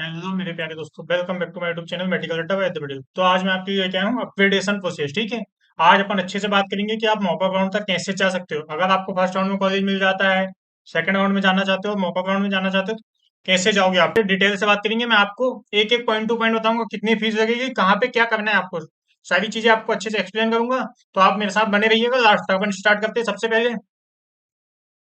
Hello मेरे प्यारे दोस्तों, welcome back to my YouTube channel medical अड्डा विद वीडियो। तो आज मैं आपके लिए लेके आया हूँ अपग्रेडेशन प्रोसेस। ठीक है, आज अपन अच्छे से बात करेंगे कि आप मॉपअप राउंड तक कैसे जा सकते हो। अगर आपको फर्स्ट राउंड में कॉलेज मिल जाता है, सेकंड राउंड में जाना चाहते हो, मॉपअप राउंड में जाना चाहते हो, तो कैसे जाओगे आप डिटेल से बात करेंगे। मैं आपको एक एक पॉइंट टू पॉइंट बताऊंगा, कितनी फीस लगेगी, कहाँ पे क्या करना है आपको, सारी चीजें आपको अच्छे से एक्सप्लेन करूंगा। तो आप मेरे साथ बने रहिएगा लास्ट तक। अपन स्टार्ट करते हैं।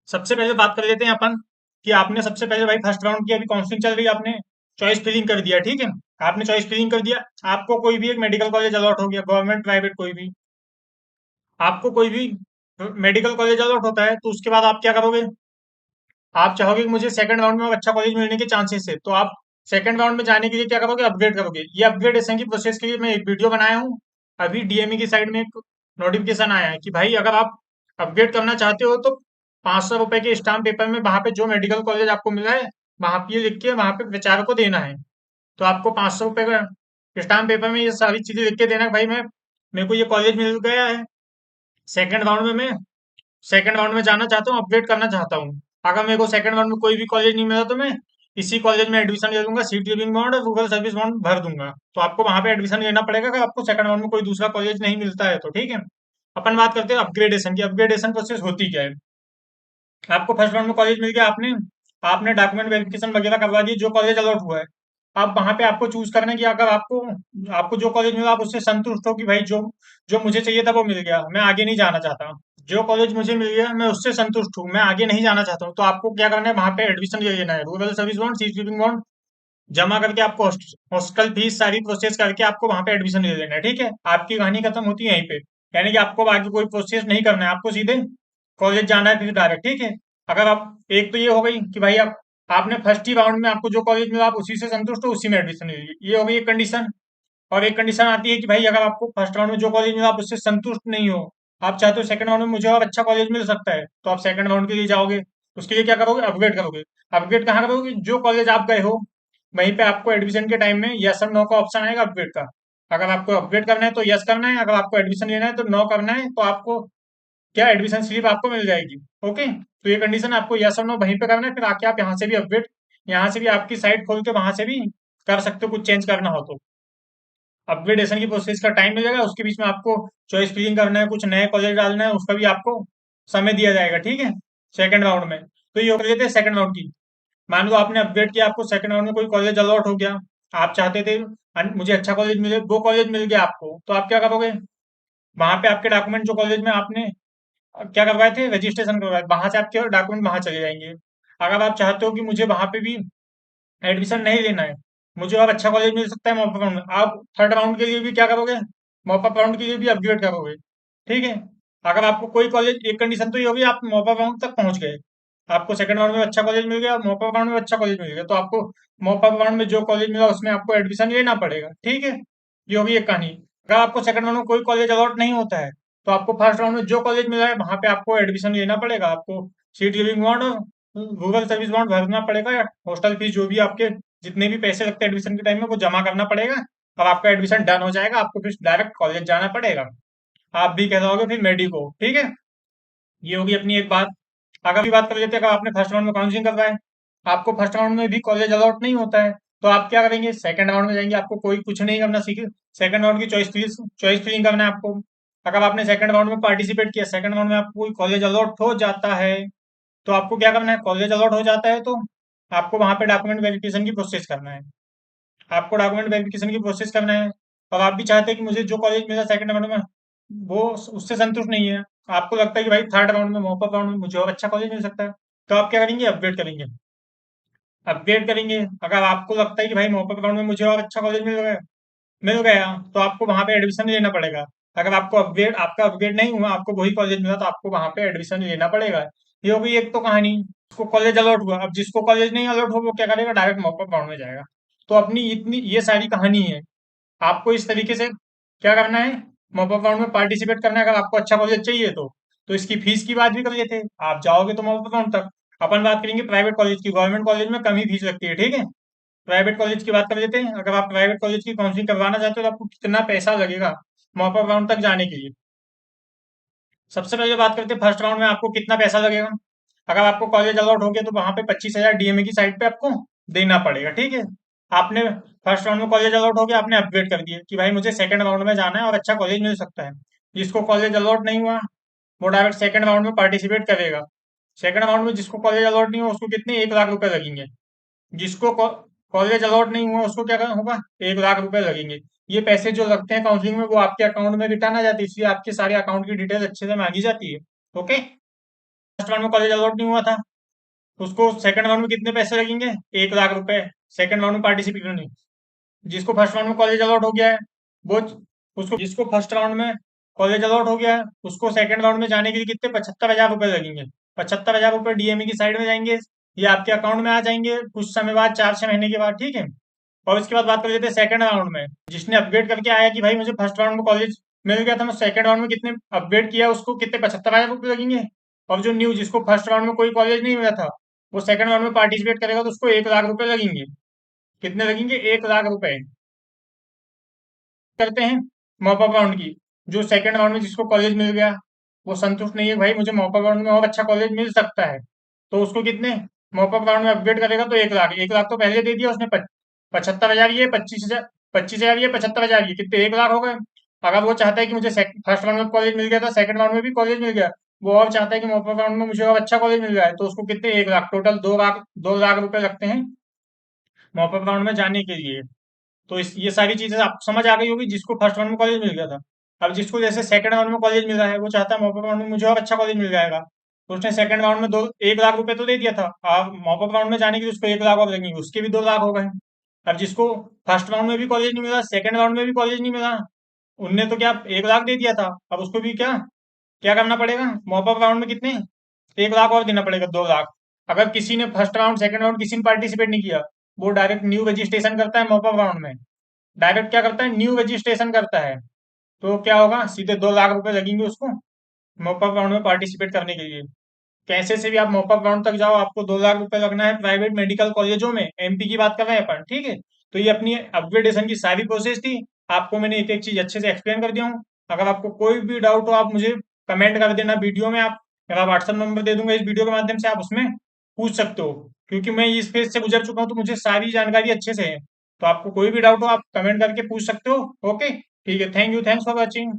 सबसे पहले बात कर लेते हैं अपन कि आपने सबसे पहले भाई फर्स्ट राउंड की अभी काउंसलिंग चल रही है, आपने चॉइस फिलिंग कर दिया। ठीक है, आपने चॉइस फिलिंग कर दिया। आपको कोई भी एक मेडिकल कॉलेज अलॉट हो गया, गवर्नमेंट प्राइवेट कोई भी, आपको कोई भी मेडिकल कॉलेज अलॉट होता है, तो उसके बाद आप क्या करोगे। आप चाहोगे कि मुझे सेकंड राउंड में अच्छा कॉलेज मिलने के चांसेस है, तो आप सेकंड राउंड में जाने के लिए क्या करोगे, अपग्रेड करोगे। ये अपग्रेडेशन की प्रोसेस के लिए मैं एक वीडियो बनाया हूँ। अभी डीएमई की साइड में एक नोटिफिकेशन आया है कि भाई अगर आप अपग्रेड करना चाहते हो तो 500 रुपए के स्टाम्प पेपर में वहां पे जो मेडिकल कॉलेज आपको मिला है, वहां पे ये लिख के वहां पे प्रचार को देना है। तो आपको 500 रुपए का स्टाम्प पेपर में ये सारी चीजें लिख के देना है, भाई मैं मेरे को ये कॉलेज मिल गया है, सेकंड राउंड में मैं सेकंड राउंड में जाना चाहता हूँ, अपग्रेड करना चाहता हूँ। अगर मेरे को सेकंड राउंड में कोई भी कॉलेज नहीं मिला तो मैं इसी कॉलेज में एडमिशन ले लूंगा, सीट लीविंग बॉन्ड और गूगल सर्विस बॉन्ड भर दूंगा। तो आपको वहां पे एडमिशन लेना पड़ेगा अगर आपको सेकंड राउंड में कोई दूसरा कॉलेज नहीं मिलता है तो। ठीक है, अपन बात करते हैं अपग्रेडेशन की। अपग्रेडेशन प्रोसेस होती क्या है। आपको फर्स्ट राउंड में कॉलेज मिल गया, आपने आपने डॉक्यूमेंट वेरिफिकेशन वगैरह करवा दिए, जो कॉलेज अलॉट हुआ है। अब वहां पे आपको चूज करना है कि अगर आपको आपको जो कॉलेज मिला आप उससे संतुष्ट हो कि भाई जो जो मुझे चाहिए था वो मिल गया, मैं आगे नहीं जाना चाहता। जो कॉलेज मुझे मिल गया मैं उससे संतुष्ट हूँ, मैं आगे नहीं जाना चाहता हूँ, तो आपको क्या करना है, वहां पे एडमिशन ले लेना है। Rural service bond, seat keeping bond जमा करके आपको हॉस्टल फीस सारी प्रोसेस करके आपको वहां पे एडमिशन ले लेना है। ठीक है, आपकी कहानी खत्म होती है यहीं पे। यानी कि आपको आगे कोई प्रोसेस नहीं करना है, आपको सीधे कॉलेज जाना है फिर डायरेक्ट। ठीक है, अगर आप एक तो ये हो गई कि भाई आप आपने फर्स्ट ही राउंड में आपको जो कॉलेज मिला आप उसी से संतुष्ट हो, उसी में एडमिशन ले लीजिए, ये हो गई एक कंडीशन। और एक कंडीशन आती है कि भाई अगर आपको फर्स्ट राउंड में जो कॉलेज मिला आप उससे संतुष्ट नहीं हो, आप चाहते हो सेकंड राउंड में मुझे और अच्छा कॉलेज मिल सकता है, तो आप सेकंड राउंड के लिए जाओगे। उसके लिए क्या करोगे, अपग्रेड करोगे। अपग्रेड कहाँ करोगे, जो कॉलेज आप गए हो वहीं पे आपको एडमिशन के टाइम में यस और नो का ऑप्शन आएगा अपग्रेड का। अगर आपको अपग्रेड करना है तो यस करना है, अगर आपको एडमिशन लेना है तो नो करना है, तो आपको क्या एडमिशन स्लिप आपको मिल जाएगी। ओके, तो ये कंडीशन आपको यस और नो वहीं पे करना है, फिर आके आप यहाँ से भी अपग्रेड, यहाँ से भी आपकी साइट खोल के वहां से भी कर सकते हो, कुछ चेंज करना हो तो। अपग्रेडेशन की प्रोसेस का टाइम मिलेगा, उसके बीच में आपको चॉइस फिलिंग करना है, कुछ नए कॉलेज डालना है, उसका भी आपको समय दिया जाएगा। ठीक है, सेकंड राउंड में। तो ये हो लेते हैं सेकंड राउंड की। मान लो आपने अपग्रेड किया, आपको सेकंड राउंड में कोई कॉलेज अलॉट हो गया, आप चाहते थे मुझे अच्छा कॉलेज मिले, वो कॉलेज मिल गया आपको, तो आप क्या करोगे, वहां पे आपके डॉक्यूमेंट जो कॉलेज में आपने क्या करवाए थे, रजिस्ट्रेशन करवाए, वहां से आपके डॉक्यूमेंट वहां चले जाएंगे। अगर आप चाहते हो कि मुझे वहां पे भी एडमिशन नहीं लेना है, मुझे और अच्छा कॉलेज मिल सकता है मॉपअप राउंड में, आप थर्ड राउंड के लिए भी क्या करोगे, मॉपअप राउंड के लिए भी अपग्रेड करोगे। ठीक है, अगर आपको कोई कॉलेज, एक कंडीशन तो ये होगी आप मॉपअप राउंड तक पहुंच गए, आपको सेकंड राउंड में अच्छा कॉलेज मिल गया, मॉपअप राउंड में अच्छा कॉलेज मिल गया, तो आपको मॉपअप राउंड में जो कॉलेज मिला उसमें आपको एडमिशन लेना पड़ेगा। ठीक है, ये होगी एक कहानी। अगर आपको सेकंड राउंड में कोई कॉलेज अलॉट नहीं होता है, तो आपको फर्स्ट राउंड में जो कॉलेज मिला है वहां पे आपको एडमिशन लेना पड़ेगा, आपको सीट गिविंग बॉन्ड और गूगल सर्विस बॉन्ड भरना पड़ेगा, या हॉस्टल फीस जो भी आपके जितने भी पैसे लगते हैं एडमिशन के टाइम में वो जमा करना पड़ेगा। और आपका एडमिशन डन हो जाएगा, आपको फिर डायरेक्ट कॉलेज जाना पड़ेगा। आप भी कह रहोगे फिर मेडिको। ठीक है, ये होगी अपनी एक बात। अगर भी बात कर लेते हैं, अगर आपने फर्स्ट राउंड में काउंसलिंग करवाए, आपको फर्स्ट राउंड में भी कॉलेज अलॉट नहीं होता है, तो आप क्या करेंगे, सेकंड राउंड में जाएंगे, आपको कोई कुछ नहीं करना, सीखे सेकंड राउंड की चॉइस फिलिंग करना है आपको। अगर आपने सेकंड राउंड में पार्टिसिपेट किया, सेकंड राउंड में आपको कोई कॉलेज अलॉट हो जाता है, तो आपको क्या करना है, कॉलेज अलॉट हो जाता है तो आपको वहां पे डॉक्यूमेंट वेरिफिकेशन की प्रोसेस करना है। आपको डॉक्यूमेंट वेरिफिकेशन की प्रोसेस करना है। और आप भी चाहते हैं कि मुझे जो कॉलेज मिला सेकंड राउंड में वो उससे संतुष्ट नहीं है, आपको लगता है कि भाई थर्ड राउंड में मॉपअप राउंड में मुझे और अच्छा कॉलेज मिल सकता है, तो आप क्या करेंगे, अपग्रेड करेंगे। अपग्रेड करेंगे, अगर आपको लगता है कि भाई मॉपअप राउंड में मुझे और अच्छा कॉलेज मिल गया तो आपको वहां पे एडमिशन लेना पड़ेगा। अगर आपको अपग्रेड आपका अपग्रेड नहीं हुआ, आपको वही कॉलेज मिला, तो आपको वहां पे एडमिशन लेना पड़ेगा। ये हो गई एक तो कहानी। उसको कॉलेज अलॉट हुआ, अब जिसको कॉलेज नहीं अलॉट हुआ वो क्या करेगा, डायरेक्ट मॉपअप राउंड में जाएगा। तो अपनी इतनी ये सारी कहानी है। आपको इस तरीके से क्या करना है, मॉपअप राउंड में पार्टिसिपेट करना है, अगर आपको अच्छा कॉलेज चाहिए तो इसकी फीस की बात भी कर लेते हैं। आप जाओगे तो मॉपअप राउंड तक। अपन बात करेंगे प्राइवेट कॉलेज की, गवर्नमेंट कॉलेज में कम ही फीस लगती है। ठीक है, प्राइवेट कॉलेज की बात कर लेते हैं। अगर आप प्राइवेट कॉलेज की काउंसलिंग करवाना चाहते हो तो आपको कितना पैसा लगेगा मॉपअप राउंड तक जाने के लिए। सबसे पहले बात करते हैं फर्स्ट राउंड में आपको कितना पैसा लगेगा। अगर आपको कॉलेज अलॉट हो गया तो वहां पे 25,000 डीएमए की साइड पे आपको देना पड़ेगा। ठीक है, आपने फर्स्ट राउंड में कॉलेज अलॉट हो गया, आपने अपग्रेड कर दिया कि भाई मुझे सेकंड राउंड में जाना है और अच्छा कॉलेज मिल सकता है। जिसको कॉलेज अलॉट नहीं हुआ वो डायरेक्ट सेकंड राउंड में पार्टिसिपेट करेगा। सेकंड राउंड में जिसको कॉलेज अलॉट नहीं हुआ उसको कितने 1 लाख रुपए लगेंगे। जिसको कॉलेज अलॉट नहीं हुआ उसको क्या होगा, 1 लाख रुपए लगेंगे। ये पैसे जो लगते हैं काउंसलिंग में वो आपके अकाउंट में रिटर्न आ जाती है, इसलिए आपके सारे अकाउंट की डिटेल अच्छे से मांगी जाती है। ओके। फर्स्ट राउंड में कॉलेज अलॉट नहीं हुआ था, उसको सेकंड राउंड में कितने पैसे लगेंगे, 1 लाख रुपए। सेकंड राउंड में पार्टिसिपेट करने। जिसको फर्स्ट राउंड में कॉलेज अलॉट हो गया है वो, उसको जिसको फर्स्ट राउंड में कॉलेज अलॉट हो गया है उसको सेकंड राउंड में जाने के लिए कितने 75,000 रुपए लगेंगे। 75,000 रुपए डीएमई की साइड में जाएंगे, ये आपके अकाउंट में आ जाएंगे कुछ समय बाद, 4-6 महीने के बाद, ठीक है। और उसके बाद बात कर लेते हैं सेकंड राउंड में। जिसने अपग्रेड करके आया कि भाई मुझे फर्स्ट राउंड में कॉलेज मिल गया था, मैं सेकंड राउंड में कितने अपग्रेड किया उसको कितने 75,000 रुपए लगेंगे। और जो न्यू जिसको फर्स्ट राउंड में कोई कॉलेज नहीं मिला था वो सेकंड राउंड में पार्टिसिपेट करेगा तो उसको 1 लाख रुपए लगेंगे। कितने लगेंगे, 1 लाख रुपए। करते हैं मॉप अप राउंड की। जो सेकंड राउंड में जिसको कॉलेज मिल गया वो संतुष्ट नहीं है भाई मुझे मॉप अप राउंड में और अच्छा कॉलेज मिल सकता है, तो उसको कितने मॉप अप राउंड में अपग्रेड करेगा तो 1 लाख। 1 लाख तो पहले दे दिया उसने, 75,000 ये 25,000, 25,000 ये 75,000 ये कितने 1 लाख हो गए। अगर वो चाहता है कि मुझे फर्स्ट राउंड में कॉलेज मिल गया था सेकंड राउंड में भी कॉलेज मिल गया, वो और चाहता है कि मॉप अप राउंड में मुझे और अच्छा कॉलेज मिल जाए, तो उसको कितने 1 लाख, टोटल 2 लाख, 2 लाख रुपए लगते हैं मॉप अप राउंड में जाने के लिए। तो ये सारी चीजें आपको समझ आ गई होगी जिसको फर्स्ट राउंड में कॉलेज मिल गया था। अब जिसको जैसे सेकंड राउंड में कॉलेज मिला है वो चाहता है मॉपअप राउंड में मुझे और अच्छा कॉलेज मिल जाएगा, तो उसने सेकंड राउंड में 1 लाख रुपए तो दे दिया था। अब मॉपअप राउंड में जाने के लिए उसको 1 लाख और लगेंगे, उसके भी 2 लाख हो गए। अब जिसको फर्स्ट राउंड में भी कॉलेज नहीं मिला, सेकंड राउंड में भी कॉलेज नहीं मिला, उनने तो क्या 1 लाख दे दिया था, अब उसको भी क्या क्या करना पड़ेगा, मॉपअप राउंड में कितने 1 लाख और देना पड़ेगा, 2 लाख। अगर किसी ने फर्स्ट राउंड सेकंड राउंड किसी ने पार्टिसिपेट नहीं किया, वो डायरेक्ट न्यू रजिस्ट्रेशन करता है मॉपअप राउंड में, डायरेक्ट क्या करता है, न्यू रजिस्ट्रेशन करता है। तो क्या होगा, सीधे 2 लाख रुपए लगेंगे उसको मॉपअप राउंड में पार्टिसिपेट करने के लिए। कैसे से भी आप मॉपअप राउंड तक जाओ आपको 2 लाख रुपए लगना है प्राइवेट मेडिकल कॉलेजों में, एमपी की बात कर रहे हैं अपन, ठीक है। तो ये अपनी अपग्रेडेशन की सारी प्रोसेस थी। आपको मैंने एक एक चीज अच्छे से एक्सप्लेन कर दिया हूँ। अगर आपको कोई भी डाउट हो आप मुझे कमेंट कर देना वीडियो में, आप मेरा व्हाट्सअप नंबर दे दूंगा इस वीडियो के माध्यम से, आप उसमें पूछ सकते हो। क्योंकि मैं इस फेज से गुजर चुका हूँ तो मुझे सारी जानकारी अच्छे से है। तो आपको कोई भी डाउट हो आप कमेंट करके पूछ सकते हो। ओके, ठीक है, thank you, thanks for watching.